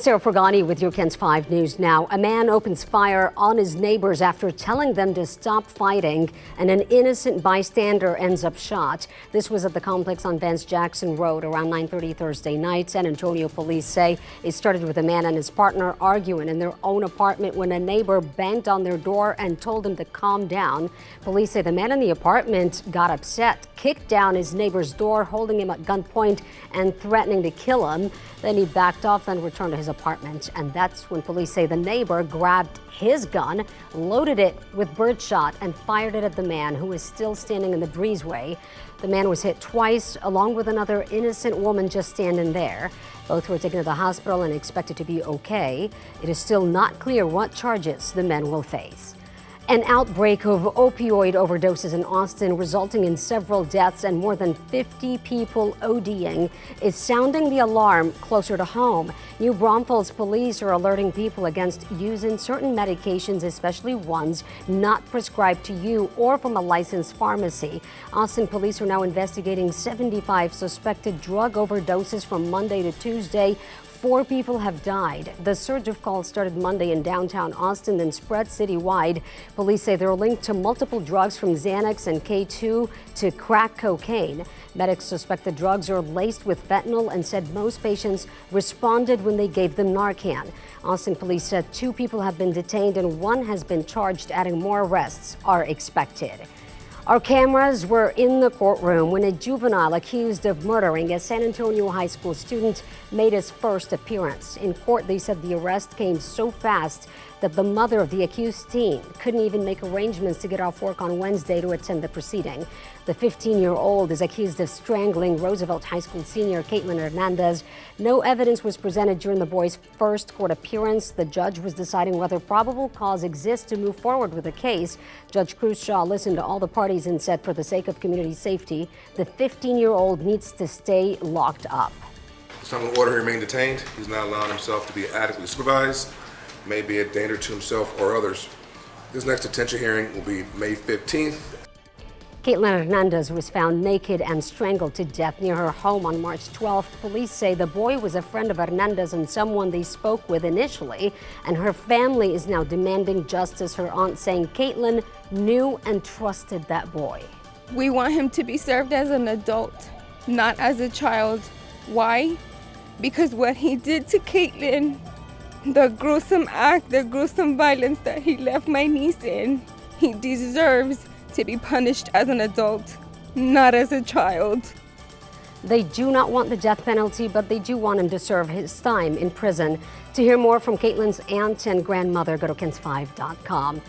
Sarah Fergani with your KENS 5 News now. A man opens fire on his neighbors after telling them to stop fighting, and an innocent bystander ends up shot. This was at the complex on Vance Jackson Road around 9:30 Thursday night. San Antonio police say it started with a man and his partner arguing in their own apartment when a neighbor banged on their door and told him to calm down. Police say the man in the apartment got upset, kicked down his neighbor's door, holding him at gunpoint and threatening to kill him. Then he backed off and returned to his apartment, and that's when police say the neighbor grabbed his gun, loaded it with birdshot, and fired it at the man who was still standing in the breezeway. The man was hit twice, along with another innocent woman just standing there. Both were taken to the hospital and expected to be okay. It is still not clear what charges the men will face. An outbreak of opioid overdoses in Austin, resulting in several deaths and more than 50 people ODing, is sounding the alarm closer to home. New Braunfels police are alerting people against using certain medications, especially ones not prescribed to you or from a licensed pharmacy. Austin police are now investigating 75 suspected drug overdoses from Monday to Tuesday. 4 people have died. The surge of calls started Monday in downtown Austin, then spread citywide. Police say they're linked to multiple drugs from Xanax and K2 to crack cocaine. Medics suspect the drugs are laced with fentanyl and said most patients responded when they gave them Narcan. Austin police said 2 people have been detained and 1 has been charged, adding more arrests are expected. Our cameras were in the courtroom when a juvenile accused of murdering a San Antonio high school student made his first appearance. In court, they said the arrest came so fast that the mother of the accused teen couldn't even make arrangements to get off work on Wednesday to attend the proceeding. The 15-year-old is accused of strangling Roosevelt High School senior Caitlin Hernandez. No evidence was presented during the boy's first court appearance. The judge was deciding whether probable cause exists to move forward with the case. Judge Cruzshaw listened to all the parties and said for the sake of community safety, the 15-year-old needs to stay locked up. It's not an order to remain detained. He's not allowing himself to be adequately supervised, may be a danger to himself or others. This next detention hearing will be May 15th. Caitlin Hernandez was found naked and strangled to death near her home on March 12th. Police say the boy was a friend of Hernandez and someone they spoke with initially, and her family is now demanding justice. Her aunt saying Caitlin knew and trusted that boy. We want him to be served as an adult, not as a child. Why? Because what he did to Caitlin, the gruesome act, the gruesome violence that he left my niece in, he deserves to be punished as an adult, not as a child. They do not want the death penalty, but they do want him to serve his time in prison. To hear more from Caitlin's aunt and grandmother, go to KENS5.com.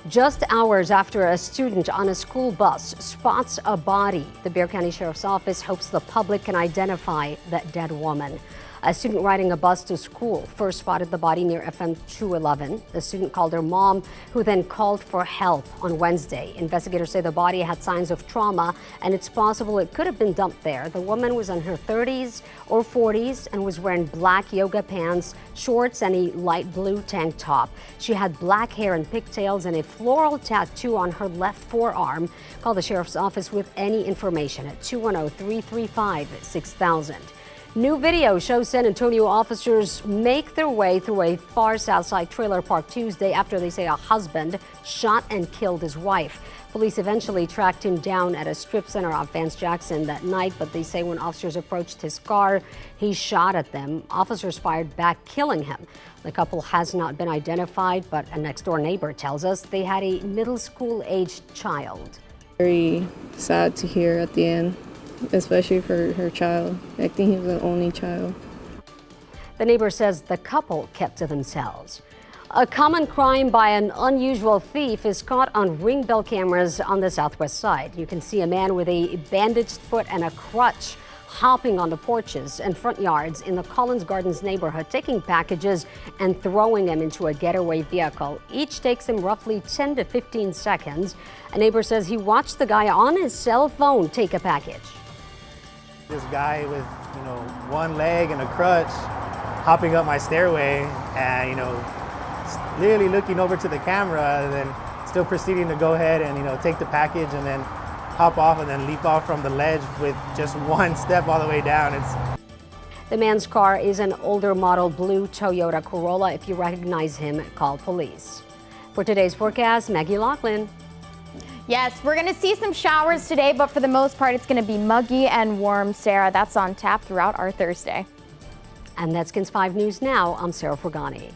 Just hours after a student on a school bus spots a body, the Bexar County Sheriff's Office hopes the public can identify that dead woman. A student riding a bus to school first spotted the body near FM 211. The student called her mom, who then called for help on Wednesday. Investigators say the body had signs of trauma, and it's possible it could have been dumped there. The woman was in her 30s or 40s and was wearing black yoga pants, shorts, and a light blue tank top. She had black hair and pigtails and a floral tattoo on her left forearm. Call the Sheriff's Office with any information at 210-335-6000. New video shows San Antonio officers make their way through a far south side trailer park Tuesday after they say a husband shot and killed his wife. Police eventually tracked him down at a strip center off Vance Jackson that night, but they say when officers approached his car, he shot at them. Officers fired back, killing him. The couple has not been identified, but a next-door neighbor tells us they had a middle school-aged child. Very sad to hear at the end, especially for her child. I think he was the only child. The neighbor says the couple kept to themselves. A common crime by an unusual thief is caught on ring bell cameras on the southwest side. You can see a man with a bandaged foot and a crutch hopping on the porches and front yards in the Collins Gardens neighborhood, taking packages and throwing them into a getaway vehicle. Each takes him roughly 10 to 15 seconds. A neighbor says he watched the guy on his cell phone take a package. This guy with, one leg and a crutch hopping up my stairway and, literally looking over to the camera and then still proceeding to go ahead and, take the package and then hop off and then leap off from the ledge with just one step all the way down. The man's car is an older model blue Toyota Corolla. If you recognize him, call police. For today's forecast, Maggie Laughlin. Yes, we're going to see some showers today, but for the most part, it's going to be muggy and warm, Sarah. That's on tap throughout our Thursday. And that's KENS 5 News Now. I'm Sarah Forgani.